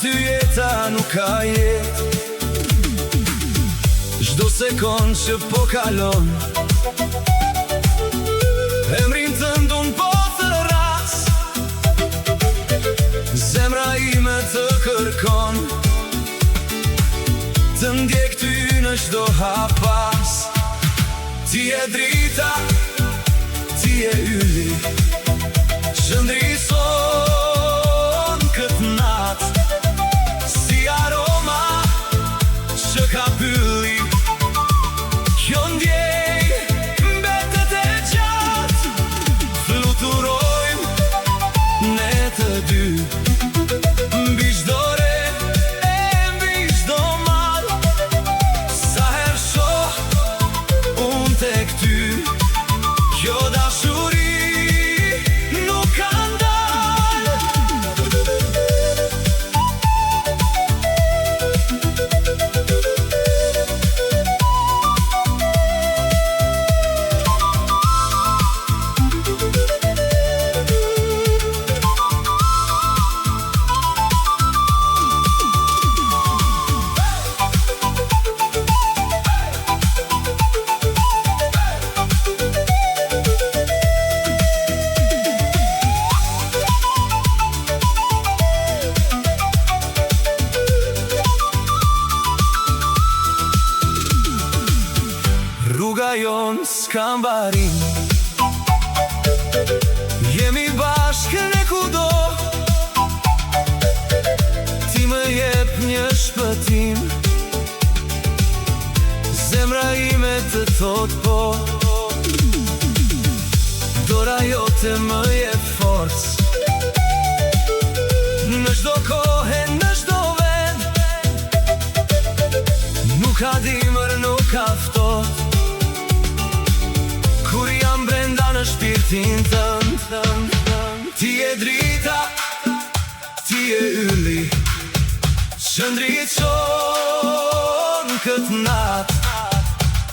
ty jeta nuk ka jet. Çdo sekond që po kalon, emrin tënd unë po thëras. Zemra ime të kërkon, të ndjek ty në çdo hapas. Ti je drita, ti je yli, që ndrison këtë nat, si aroma që ka pylli. Kjo ndjej mbetet e gjatë, fluturojmë ne të dy, mbi çdo re e mbi çdo mal. Sa herë shoh unë tek ty, kjo dashuri nuk ka ndalë. Rruga jonë s'ka mbarim, jemi bashkë ne kudo. Ti më jep një shpëtim, zemra ime të thot po. Dora jote më jep forcë, në çdo kohë, në çdo vend. Nuk ka dimër, nuk ka ftohtë, kur jam brenda në shpirtin tënd. Ti je drita, ti je yli, që ndriçon këtë nat,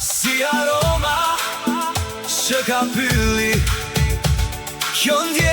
si aroma që ka pylli. Kjo ndjej